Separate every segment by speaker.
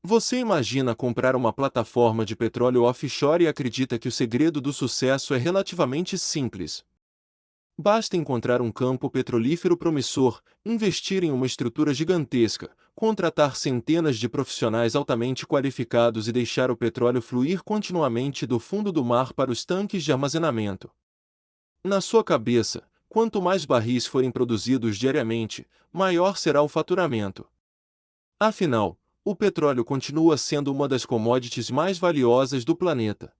Speaker 1: Você imagina comprar uma plataforma de petróleo offshore e acredita que o segredo do sucesso é relativamente simples. Basta encontrar um campo petrolífero promissor, investir em uma estrutura gigantesca, contratar centenas de profissionais altamente qualificados e deixar o petróleo fluir continuamente do fundo do mar para os tanques de armazenamento. Na sua cabeça, quanto mais barris forem produzidos diariamente, maior será o faturamento. Afinal, o petróleo continua sendo uma das commodities mais valiosas do planeta.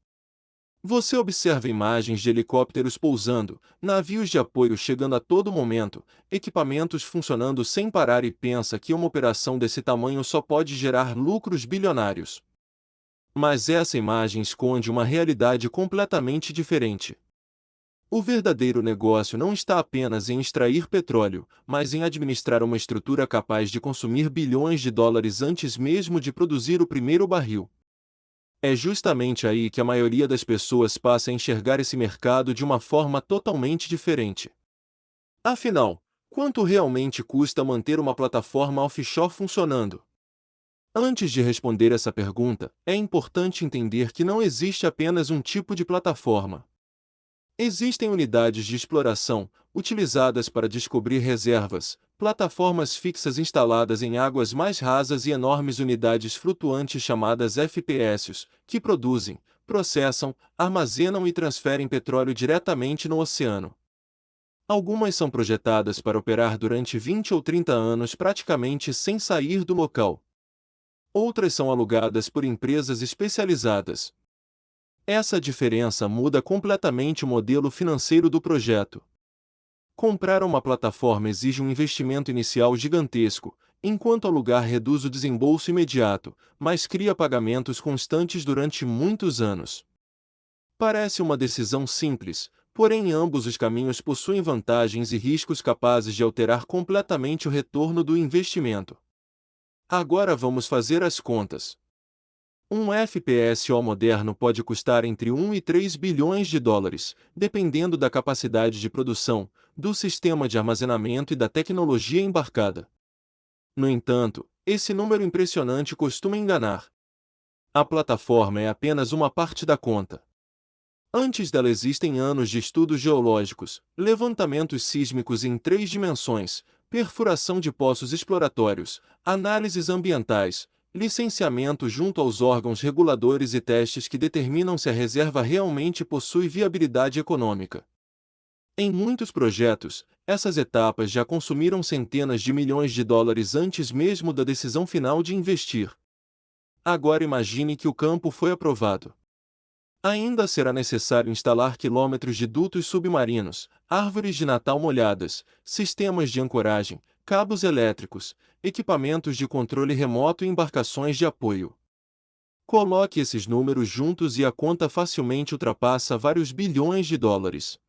Speaker 1: Você observa imagens de helicópteros pousando, navios de apoio chegando a todo momento, equipamentos funcionando sem parar e pensa que uma operação desse tamanho só pode gerar lucros bilionários. Mas essa imagem esconde uma realidade completamente diferente. O verdadeiro negócio não está apenas em extrair petróleo, mas em administrar uma estrutura capaz de consumir bilhões de dólares antes mesmo de produzir o primeiro barril. É justamente aí que a maioria das pessoas passa a enxergar esse mercado de uma forma totalmente diferente. Afinal, quanto realmente custa manter uma plataforma offshore funcionando? Antes de responder essa pergunta, é importante entender que não existe apenas um tipo de plataforma. Existem unidades de exploração, utilizadas para descobrir reservas, plataformas fixas instaladas em águas mais rasas e enormes unidades flutuantes chamadas FPSs, que produzem, processam, armazenam e transferem petróleo diretamente no oceano. Algumas são projetadas para operar durante 20 ou 30 anos praticamente sem sair do local. Outras são alugadas por empresas especializadas. Essa diferença muda completamente o modelo financeiro do projeto. Comprar uma plataforma exige um investimento inicial gigantesco, enquanto alugar reduz o desembolso imediato, mas cria pagamentos constantes durante muitos anos. Parece uma decisão simples, porém ambos os caminhos possuem vantagens e riscos capazes de alterar completamente o retorno do investimento. Agora vamos fazer as contas. Um FPSO moderno pode custar entre 1 e 3 bilhões de dólares, dependendo da capacidade de produção, do sistema de armazenamento e da tecnologia embarcada. No entanto, esse número impressionante costuma enganar. A plataforma é apenas uma parte da conta. Antes dela existem anos de estudos geológicos, levantamentos sísmicos em 3 dimensões, perfuração de poços exploratórios, análises ambientais, licenciamento junto aos órgãos reguladores e testes que determinam se a reserva realmente possui viabilidade econômica. Em muitos projetos, essas etapas já consumiram centenas de milhões de dólares antes mesmo da decisão final de investir. Agora imagine que o campo foi aprovado. Ainda será necessário instalar quilômetros de dutos submarinos, árvores de Natal molhadas, sistemas de ancoragem, cabos elétricos, equipamentos de controle remoto e embarcações de apoio. Coloque esses números juntos e a conta facilmente ultrapassa vários bilhões de dólares.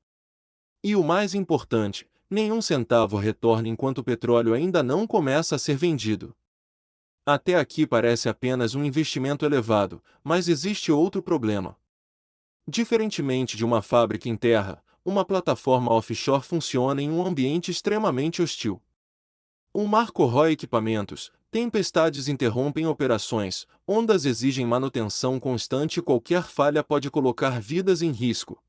Speaker 1: E o mais importante, nenhum centavo retorna enquanto o petróleo ainda não começa a ser vendido. Até aqui parece apenas um investimento elevado, mas existe outro problema. Diferentemente de uma fábrica em terra, uma plataforma offshore funciona em um ambiente extremamente hostil. O mar corrói equipamentos, tempestades interrompem operações, ondas exigem manutenção constante e qualquer falha pode colocar vidas em risco.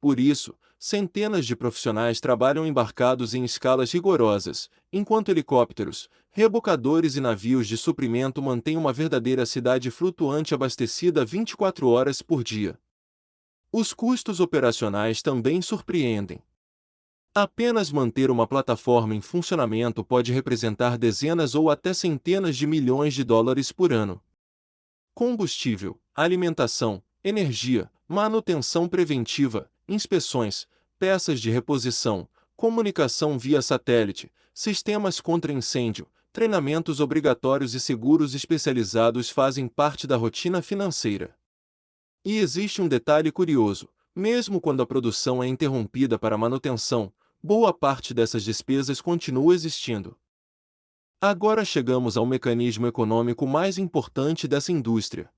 Speaker 1: Por isso, centenas de profissionais trabalham embarcados em escalas rigorosas, enquanto helicópteros, rebocadores e navios de suprimento mantêm uma verdadeira cidade flutuante abastecida 24 horas por dia. Os custos operacionais também surpreendem. Apenas manter uma plataforma em funcionamento pode representar dezenas ou até centenas de milhões de dólares por ano. Combustível, alimentação, energia, manutenção preventiva, inspeções, peças de reposição, comunicação via satélite, sistemas contra incêndio, treinamentos obrigatórios e seguros especializados fazem parte da rotina financeira. E existe um detalhe curioso: mesmo quando a produção é interrompida para manutenção, boa parte dessas despesas continua existindo. Agora chegamos ao mecanismo econômico mais importante dessa indústria.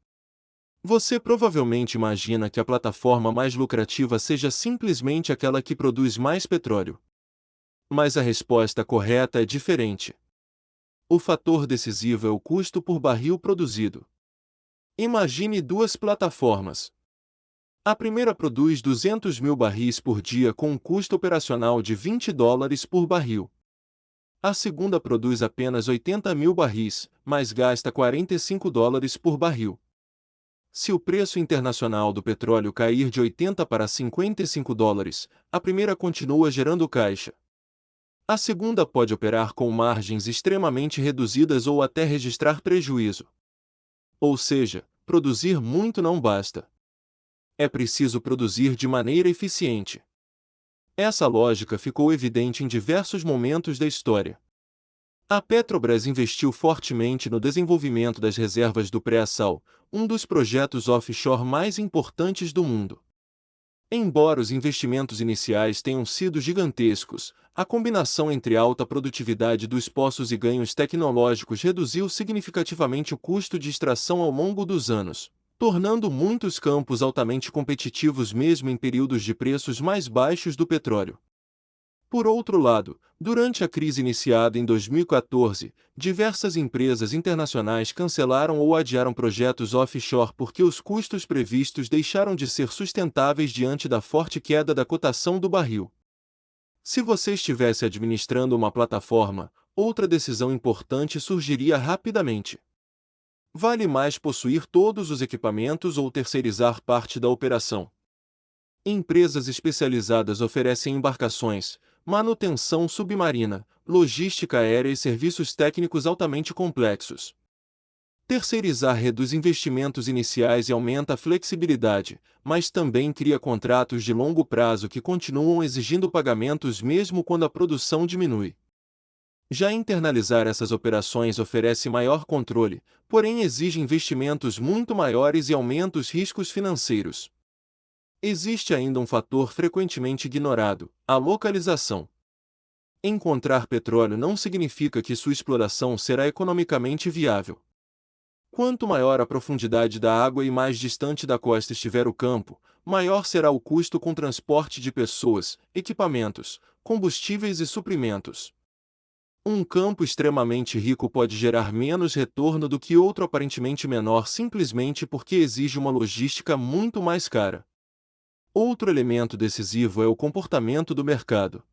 Speaker 1: Você provavelmente imagina que a plataforma mais lucrativa seja simplesmente aquela que produz mais petróleo. Mas a resposta correta é diferente. O fator decisivo é o custo por barril produzido. Imagine duas plataformas. A primeira produz 200 mil barris por dia com um custo operacional de $20 por barril. A segunda produz apenas 80 mil barris, mas gasta $45 por barril. Se o preço internacional do petróleo cair de 80 para $55, a primeira continua gerando caixa. A segunda pode operar com margens extremamente reduzidas ou até registrar prejuízo. Ou seja, produzir muito não basta. É preciso produzir de maneira eficiente. Essa lógica ficou evidente em diversos momentos da história. A Petrobras investiu fortemente no desenvolvimento das reservas do pré-sal, um dos projetos offshore mais importantes do mundo. Embora os investimentos iniciais tenham sido gigantescos, a combinação entre alta produtividade dos poços e ganhos tecnológicos reduziu significativamente o custo de extração ao longo dos anos, tornando muitos campos altamente competitivos mesmo em períodos de preços mais baixos do petróleo. Por outro lado, durante a crise iniciada em 2014, diversas empresas internacionais cancelaram ou adiaram projetos offshore porque os custos previstos deixaram de ser sustentáveis diante da forte queda da cotação do barril. Se você estivesse administrando uma plataforma, outra decisão importante surgiria rapidamente. Vale mais possuir todos os equipamentos ou terceirizar parte da operação? Empresas especializadas oferecem embarcações, manutenção submarina, logística aérea e serviços técnicos altamente complexos. Terceirizar reduz investimentos iniciais e aumenta a flexibilidade, mas também cria contratos de longo prazo que continuam exigindo pagamentos mesmo quando a produção diminui. Já internalizar essas operações oferece maior controle, porém exige investimentos muito maiores e aumenta os riscos financeiros. Existe ainda um fator frequentemente ignorado: a localização. Encontrar petróleo não significa que sua exploração será economicamente viável. Quanto maior a profundidade da água e mais distante da costa estiver o campo, maior será o custo com transporte de pessoas, equipamentos, combustíveis e suprimentos. Um campo extremamente rico pode gerar menos retorno do que outro aparentemente menor simplesmente porque exige uma logística muito mais cara. Outro elemento decisivo é o comportamento do mercado.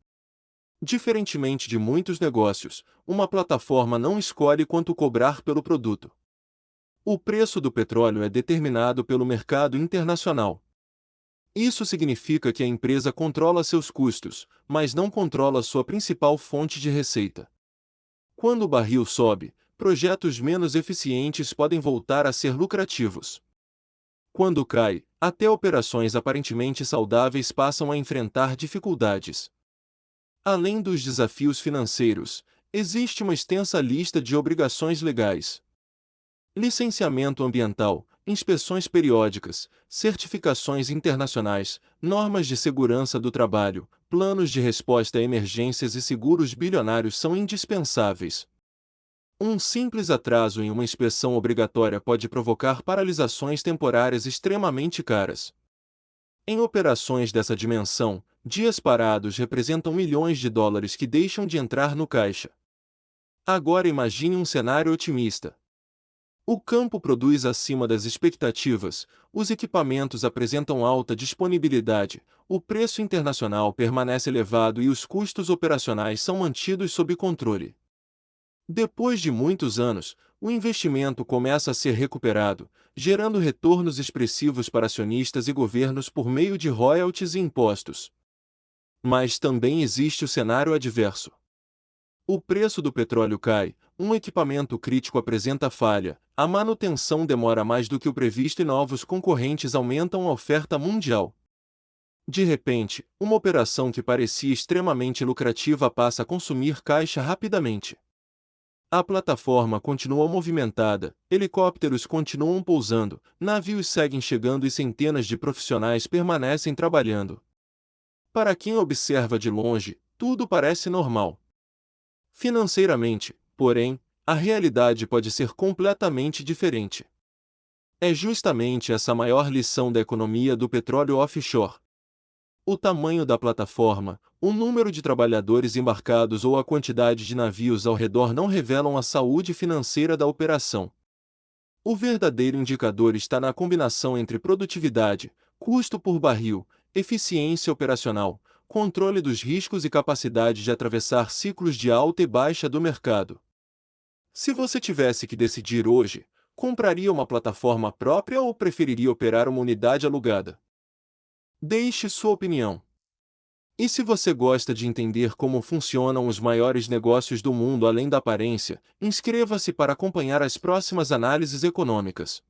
Speaker 1: Diferentemente de muitos negócios, uma plataforma não escolhe quanto cobrar pelo produto. O preço do petróleo é determinado pelo mercado internacional. Isso significa que a empresa controla seus custos, mas não controla sua principal fonte de receita. Quando o barril sobe, projetos menos eficientes podem voltar a ser lucrativos. Quando cai, até operações aparentemente saudáveis passam a enfrentar dificuldades. Além dos desafios financeiros, existe uma extensa lista de obrigações legais. Licenciamento ambiental, inspeções periódicas, certificações internacionais, normas de segurança do trabalho, planos de resposta a emergências e seguros bilionários são indispensáveis. Um simples atraso em uma inspeção obrigatória pode provocar paralisações temporárias extremamente caras. Em operações dessa dimensão, dias parados representam milhões de dólares que deixam de entrar no caixa. Agora imagine um cenário otimista. O campo produz acima das expectativas, os equipamentos apresentam alta disponibilidade, o preço internacional permanece elevado e os custos operacionais são mantidos sob controle. Depois de muitos anos, o investimento começa a ser recuperado, gerando retornos expressivos para acionistas e governos por meio de royalties e impostos. Mas também existe o cenário adverso. O preço do petróleo cai, um equipamento crítico apresenta falha, a manutenção demora mais do que o previsto e novos concorrentes aumentam a oferta mundial. De repente, uma operação que parecia extremamente lucrativa passa a consumir caixa rapidamente. A plataforma continua movimentada, helicópteros continuam pousando, navios seguem chegando e centenas de profissionais permanecem trabalhando. Para quem observa de longe, tudo parece normal. Financeiramente, porém, a realidade pode ser completamente diferente. É justamente essa a maior lição da economia do petróleo offshore. O tamanho da plataforma, o número de trabalhadores embarcados ou a quantidade de navios ao redor não revelam a saúde financeira da operação. O verdadeiro indicador está na combinação entre produtividade, custo por barril, eficiência operacional, controle dos riscos e capacidade de atravessar ciclos de alta e baixa do mercado. Se você tivesse que decidir hoje, compraria uma plataforma própria ou preferiria operar uma unidade alugada? Deixe sua opinião. E se você gosta de entender como funcionam os maiores negócios do mundo além da aparência, inscreva-se para acompanhar as próximas análises econômicas.